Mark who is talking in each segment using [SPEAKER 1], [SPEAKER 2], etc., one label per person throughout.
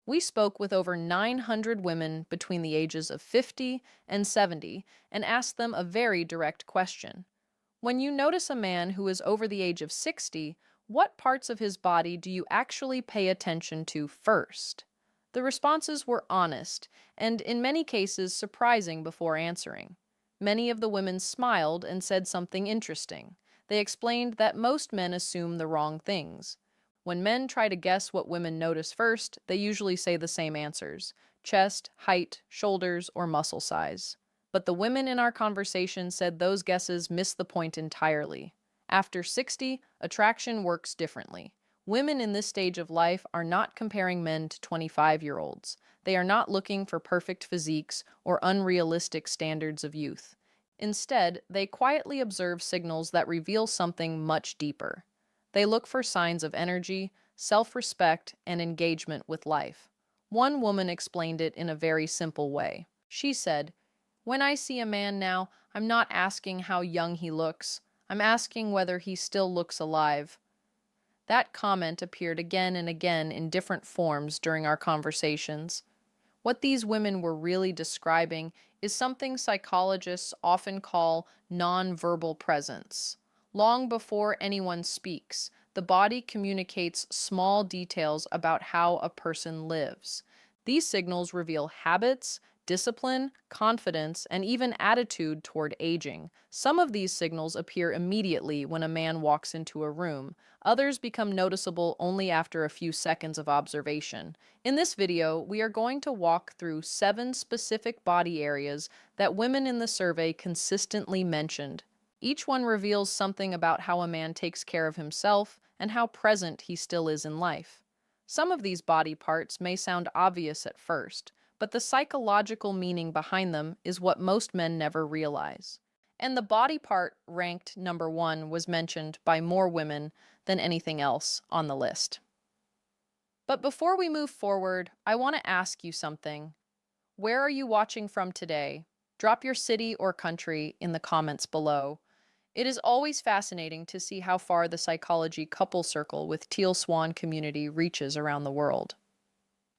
[SPEAKER 1] We spoke with over 900 women between the ages of 50 and 70 and asked them a very direct question. When you notice a man who is over the age of 60, what parts of his body do you actually pay attention to first? The responses were honest and, in many cases, surprising before answering. Many of the women smiled and said something interesting. They explained that most men assume the wrong things. When men try to guess what women notice first, they usually say the same answers: chest, height, shoulders, or muscle size. But the women in our conversation said those guesses miss the point entirely. After 60, attraction works differently. Women in this stage of life are not comparing men to 25-year-olds. They are not looking for perfect physiques or unrealistic standards of youth. Instead, they quietly observe signals that reveal something much deeper. They look for signs of energy, self-respect, and engagement with life. One woman explained it in a very simple way. She said, "When I see a man now, I'm not asking how young he looks. I'm asking whether he still looks alive." That comment appeared again and again in different forms during our conversations. What these women were really describing is something psychologists often call nonverbal presence. Long before anyone speaks, the body communicates small details about how a person lives. These signals reveal habits, discipline, confidence, and even attitude toward aging. Some of these signals appear immediately when a man walks into a room. Others become noticeable only after a few seconds of observation. In this video, we are going to walk through 7 specific body areas that women in the survey consistently mentioned. Each one reveals something about how a man takes care of himself and how present he still is in life. Some of these body parts may sound obvious at first, but the psychological meaning behind them is what most men never realize. And the body part ranked number 1 was mentioned by more women than anything else on the list. But before we move forward, I want to ask you something. Where are you watching from today? Drop your city or country in the comments below. It is always fascinating to see how far the psychology couple circle with Teal Swan community reaches around the world.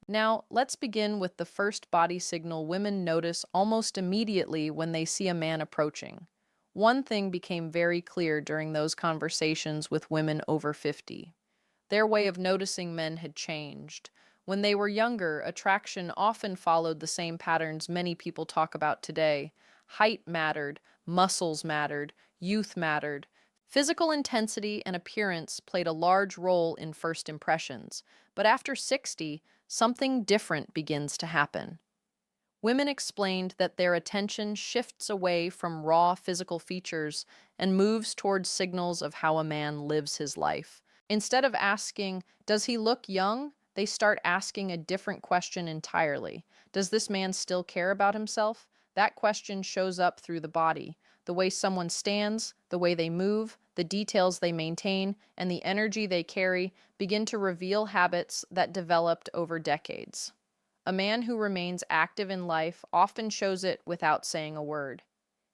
[SPEAKER 1] Now, let's begin with the first body signal women notice almost immediately when they see a man approaching. One thing became very clear during those conversations with women over 50. Their way of noticing men had changed. When they were younger, attraction often followed the same patterns many people talk about today. Height mattered, muscles mattered, youth mattered. Physical intensity and appearance played a large role in first impressions, but after 60, something different begins to happen. Women explained that their attention shifts away from raw physical features and moves towards signals of how a man lives his life. Instead of asking, "Does he look young?" they start asking a different question entirely. "Does this man still care about himself?" That question shows up through the body. The way someone stands, the way they move, the details they maintain, and the energy they carry begin to reveal habits that developed over decades. A man who remains active in life often shows it without saying a word.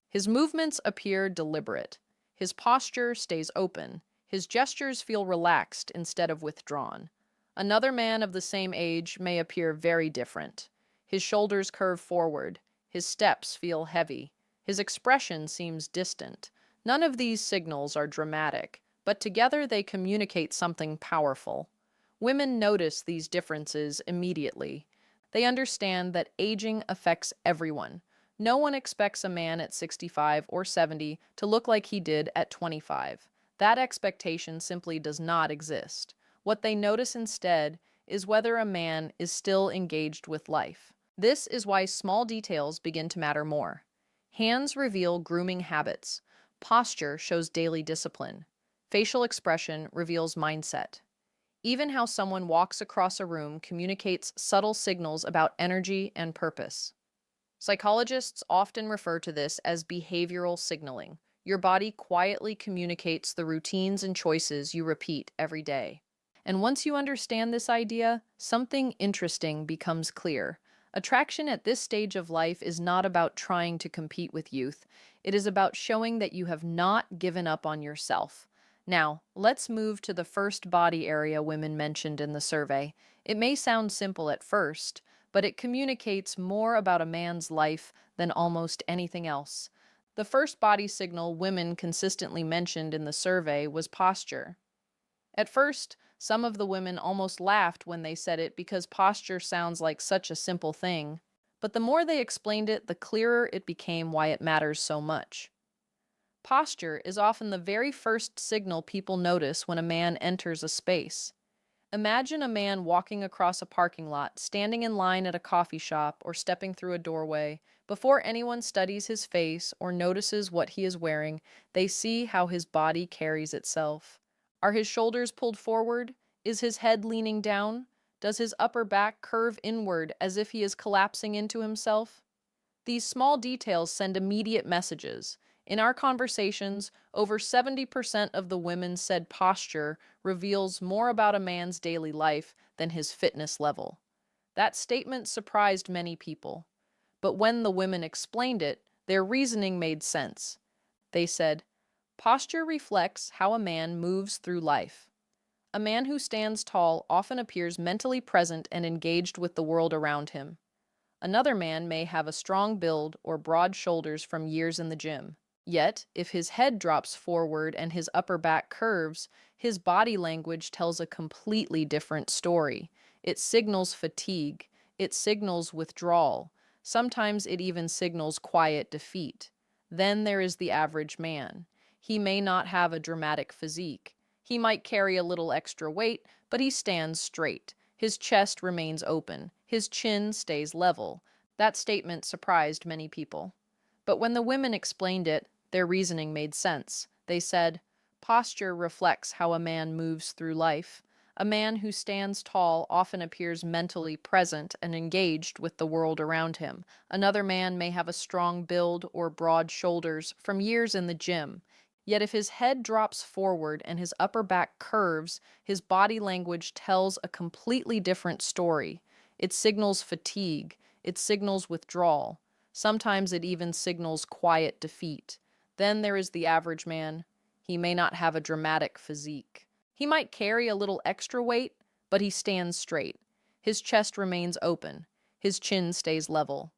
[SPEAKER 1] His movements appear deliberate. His posture stays open. His gestures feel relaxed instead of withdrawn. Another man of the same age may appear very different. His shoulders curve forward. His steps feel heavy. His expression seems distant. None of these signals are dramatic, but together they communicate something powerful. Women notice these differences immediately. They understand that aging affects everyone. No one expects a man at 65 or 70 to look like he did at 25. That expectation simply does not exist. What they notice instead is whether a man is still engaged with life. This is why small details begin to matter more. Hands reveal grooming habits. Posture shows daily discipline. Facial expression reveals mindset. Even how someone walks across a room communicates subtle signals about energy and purpose. Psychologists often refer to this as behavioral signaling. Your body quietly communicates the routines and choices you repeat every day. And once you understand this idea, something interesting becomes clear. Attraction at this stage of life is not about trying to compete with youth. It is about showing that you have not given up on yourself. Now, let's move to the first body area women mentioned in the survey. It may sound simple at first, but it communicates more about a man's life than almost anything else. The first body signal women consistently mentioned in the survey was posture. At first, some of the women almost laughed when they said it because posture sounds like such a simple thing. But the more they explained it, the clearer it became why it matters so much. Posture is often the very first signal people notice when a man enters a space. Imagine a man walking across a parking lot, standing in line at a coffee shop, or stepping through a doorway. Before anyone studies his face or notices what he is wearing, they see how his body carries itself. Are his shoulders pulled forward? Is his head leaning down? Does his upper back curve inward as if he is collapsing into himself? These small details send immediate messages. In our conversations, over 70% of the women said posture reveals more about a man's daily life than his fitness level. That statement surprised many people. But when the women explained it, their reasoning made sense. They said, posture reflects how a man moves through life. A man who stands tall often appears mentally present and engaged with the world around him. Another man may have a strong build or broad shoulders from years in the gym. Yet, if his head drops forward and his upper back curves, his body language tells a completely different story. It signals fatigue. It signals withdrawal. Sometimes it even signals quiet defeat. Then there is the average man. He may not have a dramatic physique. He might carry a little extra weight, but he stands straight. His chest remains open. His chin stays level. That statement surprised many people. But when the women explained it, their reasoning made sense. They said, posture reflects how a man moves through life. A man who stands tall often appears mentally present and engaged with the world around him. Another man may have a strong build or broad shoulders from years in the gym. Yet if his head drops forward and his upper back curves, his body language tells a completely different story. It signals fatigue. It signals withdrawal. Sometimes it even signals quiet defeat. Then there is the average man. He may not have a dramatic physique. He might carry a little extra weight, but he stands straight. His chest remains open. His chin stays level.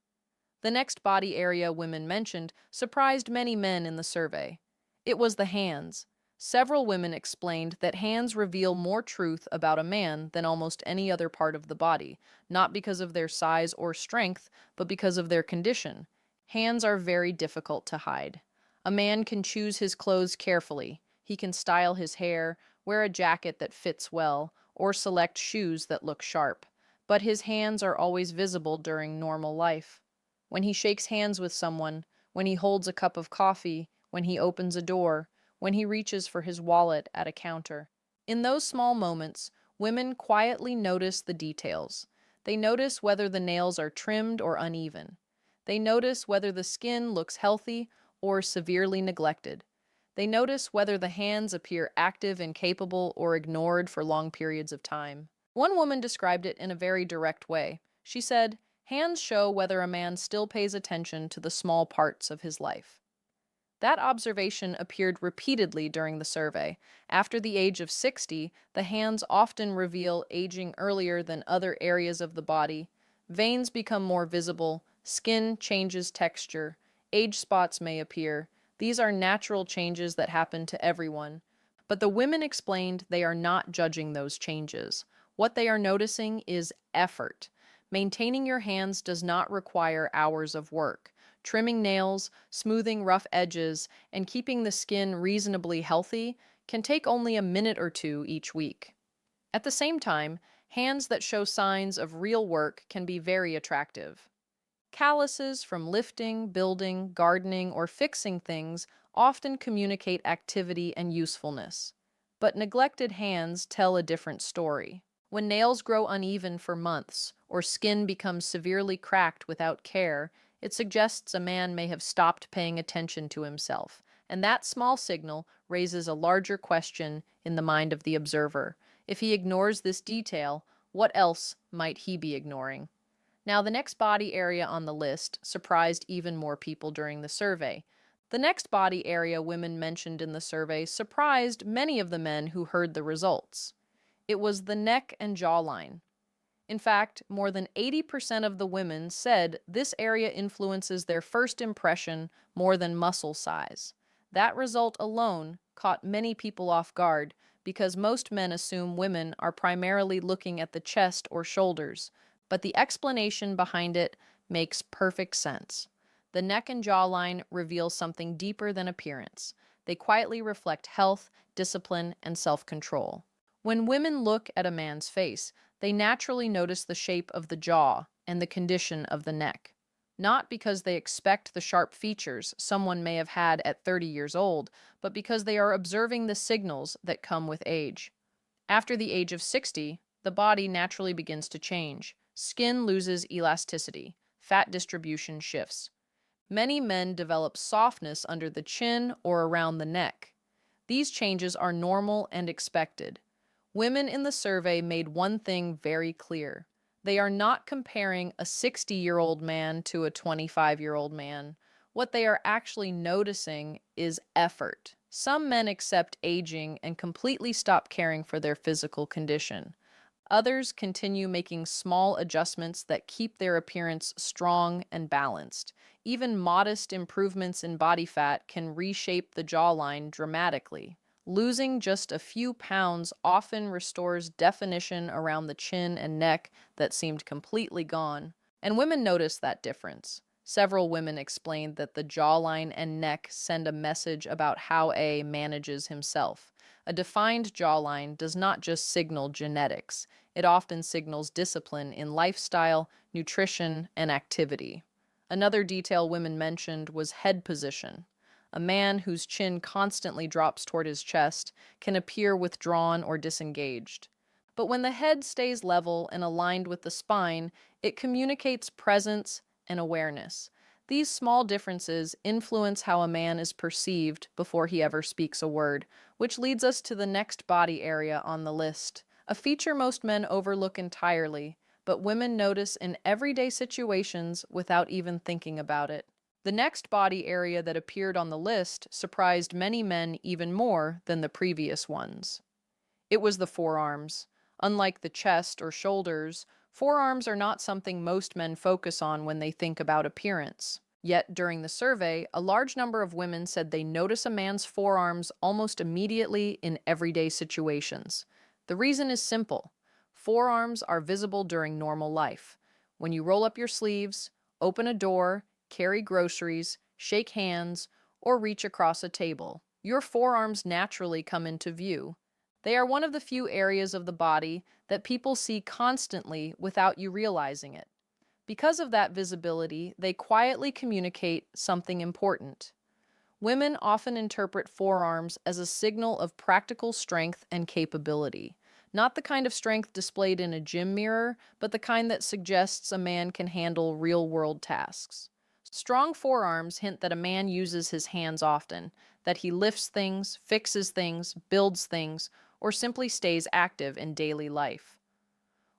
[SPEAKER 1] The next body area women mentioned surprised many men in the survey. It was the hands. Several women explained that hands reveal more truth about a man than almost any other part of the body, not because of their size or strength, but because of their condition. Hands are very difficult to hide. A man can choose his clothes carefully. He can style his hair, wear a jacket that fits well, or select shoes that look sharp. But his hands are always visible during normal life. When he shakes hands with someone, when he holds a cup of coffee, when he opens a door, when he reaches for his wallet at a counter. In those small moments, women quietly notice the details. They notice whether the nails are trimmed or uneven. They notice whether the skin looks healthy or severely neglected. They notice whether the hands appear active and capable or ignored for long periods of time. One woman described it in a very direct way. She said, hands show whether a man still pays attention to the small parts of his life. That observation appeared repeatedly during the survey. After the age of 60, the hands often reveal aging earlier than other areas of the body. Veins become more visible, skin changes texture, age spots may appear. These are natural changes that happen to everyone. But the women explained they are not judging those changes. What they are noticing is effort. Maintaining your hands does not require hours of work. Trimming nails, smoothing rough edges, and keeping the skin reasonably healthy can take only a minute or two each week. At the same time, hands that show signs of real work can be very attractive. Calluses from lifting, building, gardening, or fixing things often communicate activity and usefulness. But neglected hands tell a different story. When nails grow uneven for months, or skin becomes severely cracked without care, it suggests a man may have stopped paying attention to himself, and that small signal raises a larger question in the mind of the observer. If he ignores this detail, what else might he be ignoring? Now, the next body area on the list surprised even more people during the survey. The next body area women mentioned in the survey surprised many of the men who heard the results. It was the neck and jawline. In fact, more than 80% of the women said this area influences their first impression more than muscle size. That result alone caught many people off guard because most men assume women are primarily looking at the chest or shoulders, but the explanation behind it makes perfect sense. The neck and jawline reveal something deeper than appearance. They quietly reflect health, discipline, and self-control. When women look at a man's face, they naturally notice the shape of the jaw and the condition of the neck. Not because they expect the sharp features someone may have had at 30 years old, but because they are observing the signals that come with age. After the age of 60, the body naturally begins to change. Skin loses elasticity. Fat distribution shifts. Many men develop softness under the chin or around the neck. These changes are normal and expected. Women in the survey made one thing very clear. They are not comparing a 60-year-old man to a 25-year-old man. What they are actually noticing is effort. Some men accept aging and completely stop caring for their physical condition. Others continue making small adjustments that keep their appearance strong and balanced. Even modest improvements in body fat can reshape the jawline dramatically. Losing just a few pounds often restores definition around the chin and neck that seemed completely gone. And women notice that difference. Several women explained that the jawline and neck send a message about how a manages himself. A defined jawline does not just signal genetics. It often signals discipline in lifestyle, nutrition, and activity. Another detail women mentioned was head position. A man whose chin constantly drops toward his chest can appear withdrawn or disengaged. But when the head stays level and aligned with the spine, it communicates presence and awareness. These small differences influence how a man is perceived before he ever speaks a word, which leads us to the next body area on the list, a feature most men overlook entirely, but women notice in everyday situations without even thinking about it. The next body area that appeared on the list surprised many men even more than the previous ones. It was the forearms. Unlike the chest or shoulders, forearms are not something most men focus on when they think about appearance. Yet, during the survey, a large number of women said they notice a man's forearms almost immediately in everyday situations. The reason is simple. Forearms are visible during normal life. When you roll up your sleeves, open a door, carry groceries, shake hands, or reach across a table, your forearms naturally come into view. They are one of the few areas of the body that people see constantly without you realizing it. Because of that visibility, they quietly communicate something important. Women often interpret forearms as a signal of practical strength and capability. Not the kind of strength displayed in a gym mirror, but the kind that suggests a man can handle real-world tasks. Strong forearms hint that a man uses his hands often, that he lifts things, fixes things, builds things, or simply stays active in daily life.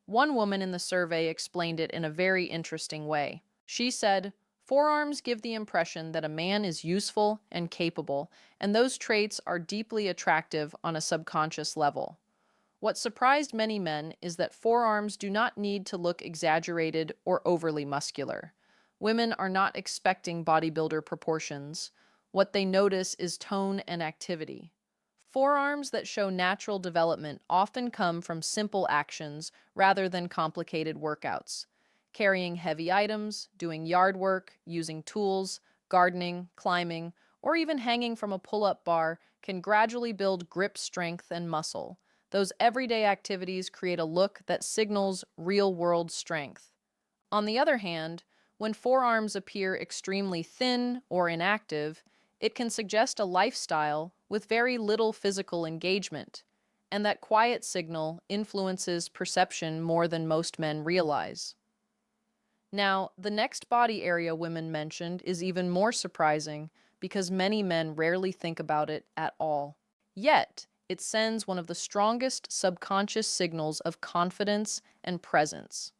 [SPEAKER 1] One woman in the survey explained it in a very interesting way. She said, "Forearms give the impression that a man is useful and capable, and those traits are deeply attractive on a subconscious level." What surprised many men is that forearms do not need to look exaggerated or overly muscular. Women are not expecting bodybuilder proportions. What they notice is tone and activity. Forearms that show natural development often come from simple actions rather than complicated workouts. Carrying heavy items, doing yard work, using tools, gardening, climbing, or even hanging from a pull-up bar can gradually build grip strength and muscle. Those everyday activities create a look that signals real-world strength. On the other hand, when forearms appear extremely thin or inactive, it can suggest a lifestyle with very little physical engagement, and that quiet signal influences perception more than most men realize. Now, the next body area women mentioned is even more surprising because many men rarely think about it at all. Yet, it sends one of the strongest subconscious signals of confidence and presence.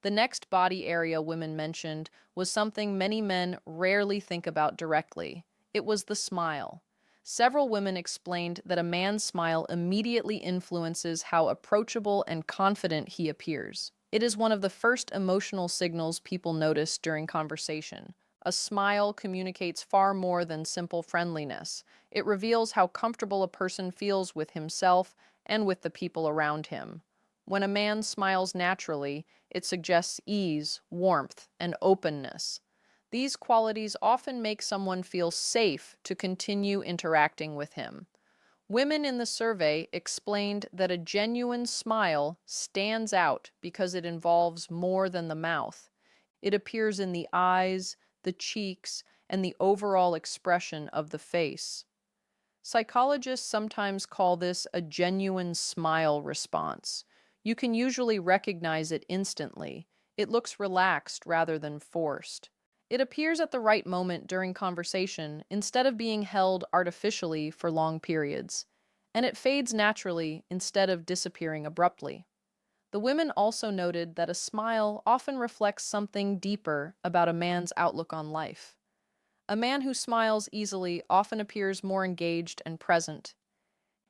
[SPEAKER 1] The next body area women mentioned was something many men rarely think about directly. It was the smile. Several women explained that a man's smile immediately influences how approachable and confident he appears. It is one of the first emotional signals people notice during conversation. A smile communicates far more than simple friendliness. It reveals how comfortable a person feels with himself and with the people around him. When a man smiles naturally, it suggests ease, warmth, and openness. These qualities often make someone feel safe to continue interacting with him. Women in the survey explained that a genuine smile stands out because it involves more than the mouth. It appears in the eyes, the cheeks, and the overall expression of the face. Psychologists sometimes call this a genuine smile response. You can usually recognize it instantly. It looks relaxed rather than forced. It appears at the right moment during conversation instead of being held artificially for long periods. And it fades naturally instead of disappearing abruptly. The women also noted that a smile often reflects something deeper about a man's outlook on life. A man who smiles easily often appears more engaged and present.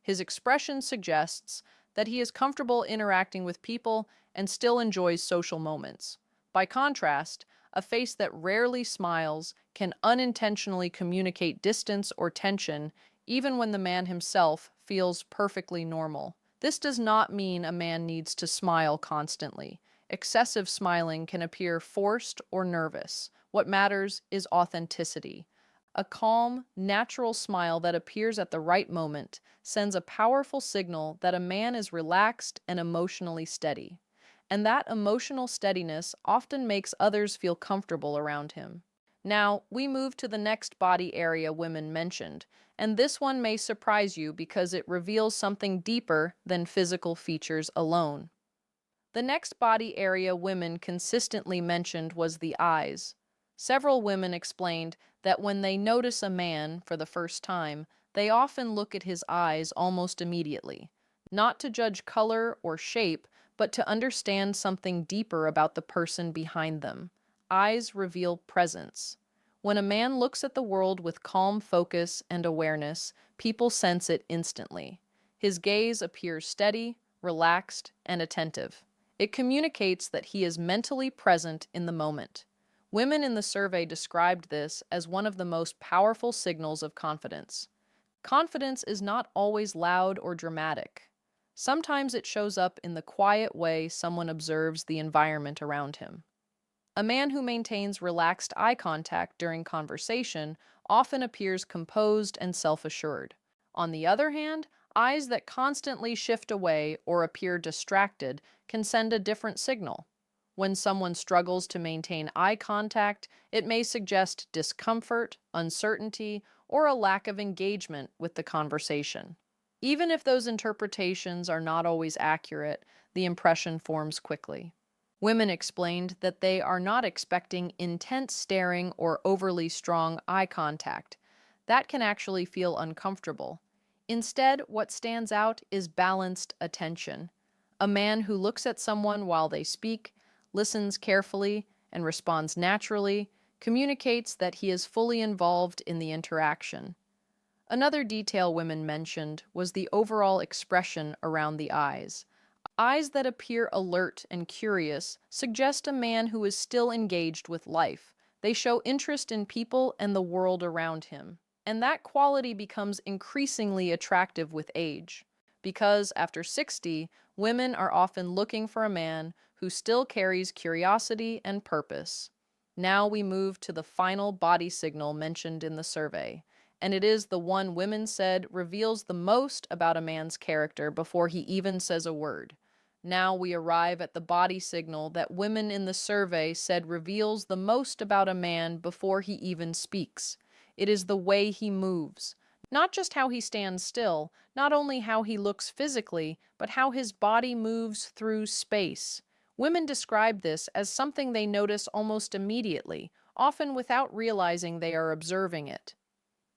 [SPEAKER 1] His expression suggests that he is comfortable interacting with people and still enjoys social moments. By contrast, a face that rarely smiles can unintentionally communicate distance or tension, even when the man himself feels perfectly normal. This does not mean a man needs to smile constantly. Excessive smiling can appear forced or nervous. What matters is authenticity. A calm, natural smile that appears at the right moment sends a powerful signal that a man is relaxed and emotionally steady. And that emotional steadiness often makes others feel comfortable around him. Now, we move to the next body area women mentioned, and this one may surprise you because it reveals something deeper than physical features alone. The next body area women consistently mentioned was the eyes. Several women explained that when they notice a man for the first time, they often look at his eyes almost immediately, not to judge color or shape, but to understand something deeper about the person behind them. Eyes reveal presence. When a man looks at the world with calm focus and awareness, people sense it instantly. His gaze appears steady, relaxed, and attentive. It communicates that he is mentally present in the moment. Women in the survey described this as one of the most powerful signals of confidence. Confidence is not always loud or dramatic. Sometimes it shows up in the quiet way someone observes the environment around him. A man who maintains relaxed eye contact during conversation often appears composed and self-assured. On the other hand, eyes that constantly shift away or appear distracted can send a different signal. When someone struggles to maintain eye contact, it may suggest discomfort, uncertainty, or a lack of engagement with the conversation. Even if those interpretations are not always accurate, the impression forms quickly. Women explained that they are not expecting intense staring or overly strong eye contact. That can actually feel uncomfortable. Instead, what stands out is balanced attention. A man who looks at someone while they speak, listens carefully, and responds naturally communicates that he is fully involved in the interaction. Another detail women mentioned was the overall expression around the eyes. Eyes that appear alert and curious suggest a man who is still engaged with life. They show interest in people and the world around him. And that quality becomes increasingly attractive with age. Because after 60, women are often looking for a man who still carries curiosity and purpose. Now we move to the final body signal mentioned in the survey, and it is the one women said reveals the most about a man's character before he even says a word. Now we arrive at the body signal that women in the survey said reveals the most about a man before he even speaks. It is the way he moves. Not just how he stands still, not only how he looks physically, but how his body moves through space. Women describe this as something they notice almost immediately, often without realizing they are observing it.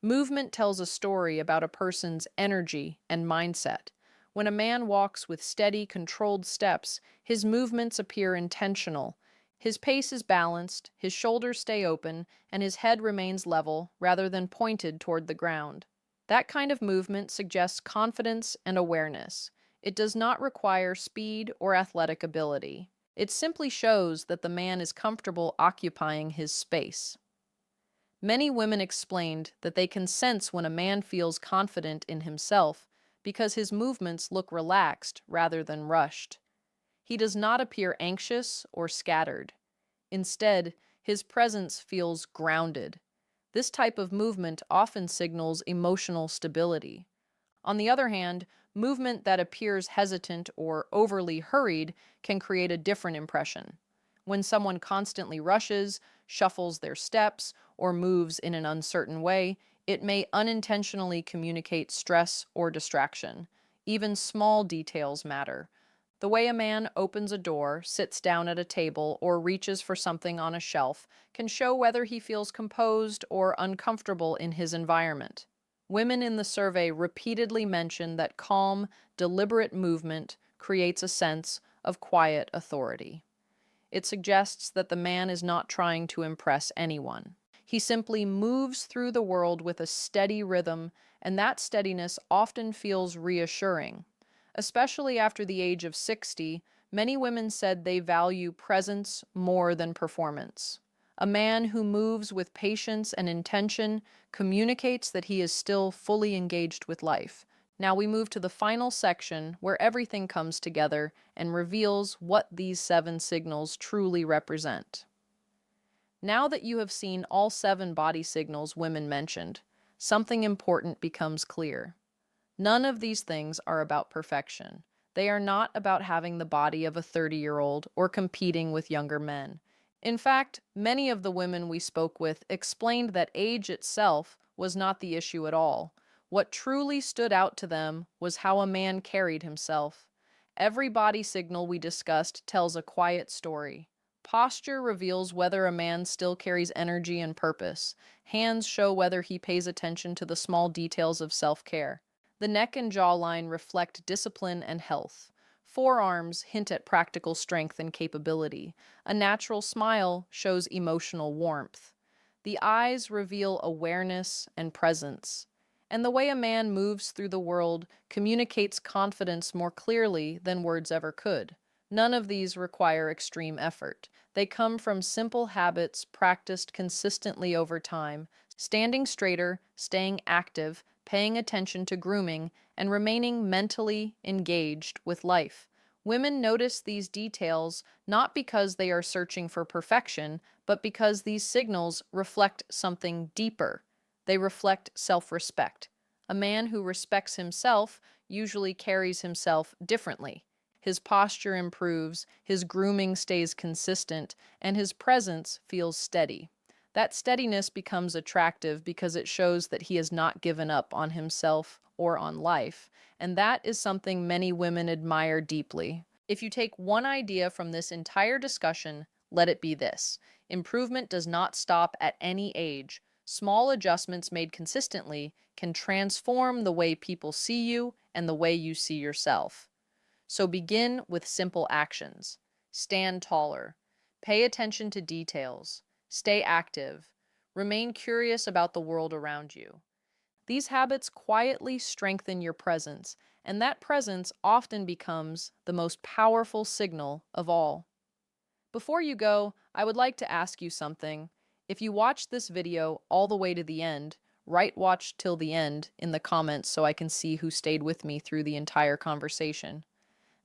[SPEAKER 1] Movement tells a story about a person's energy and mindset. When a man walks with steady, controlled steps, his movements appear intentional. His pace is balanced, his shoulders stay open, and his head remains level rather than pointed toward the ground. That kind of movement suggests confidence and awareness. It does not require speed or athletic ability. It simply shows that the man is comfortable occupying his space. Many women explained that they can sense when a man feels confident in himself because his movements look relaxed rather than rushed. He does not appear anxious or scattered. Instead, his presence feels grounded. This type of movement often signals emotional stability. On the other hand, movement that appears hesitant or overly hurried can create a different impression. When someone constantly rushes, shuffles their steps, or moves in an uncertain way, it may unintentionally communicate stress or distraction. Even small details matter. The way a man opens a door, sits down at a table, or reaches for something on a shelf can show whether he feels composed or uncomfortable in his environment. Women in the survey repeatedly mention that calm, deliberate movement creates a sense of quiet authority. It suggests that the man is not trying to impress anyone. He simply moves through the world with a steady rhythm, and that steadiness often feels reassuring. Especially after the age of 60, many women said they value presence more than performance. A man who moves with patience and intention communicates that he is still fully engaged with life. Now we move to the final section where everything comes together and reveals what these 7 signals truly represent. Now that you have seen all 7 body signals women mentioned, something important becomes clear. None of these things are about perfection. They are not about having the body of a 30-year-old or competing with younger men. In fact, many of the women we spoke with explained that age itself was not the issue at all. What truly stood out to them was how a man carried himself. Every body signal we discussed tells a quiet story. Posture reveals whether a man still carries energy and purpose. Hands show whether he pays attention to the small details of self-care. The neck and jawline reflect discipline and health. Forearms hint at practical strength and capability. A natural smile shows emotional warmth. The eyes reveal awareness and presence. And the way a man moves through the world communicates confidence more clearly than words ever could. None of these require extreme effort. They come from simple habits practiced consistently over time, standing straighter, staying active, paying attention to grooming, and remaining mentally engaged with life. Women notice these details not because they are searching for perfection, but because these signals reflect something deeper. They reflect self-respect. A man who respects himself usually carries himself differently. His posture improves, his grooming stays consistent, and his presence feels steady. That steadiness becomes attractive because it shows that he has not given up on himself or on life, and that is something many women admire deeply. If you take one idea from this entire discussion, let it be this: improvement does not stop at any age. Small adjustments made consistently can transform the way people see you and the way you see yourself. So begin with simple actions. Stand taller. Pay attention to details. Stay active. Remain curious about the world around you. These habits quietly strengthen your presence, and that presence often becomes the most powerful signal of all. Before you go, I would like to ask you something. If you watched this video all the way to the end, write "watch till the end" in the comments so I can see who stayed with me through the entire conversation.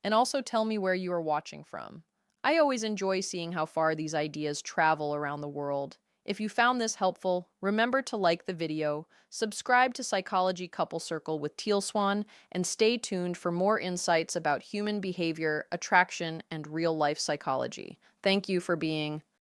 [SPEAKER 1] And also tell me where you are watching from. I always enjoy seeing how far these ideas travel around the world. If you found this helpful, remember to like the video, subscribe to Psychology Couple Circle with Teal Swan, and stay tuned for more insights about human behavior, attraction, and real-life psychology. Thank you for being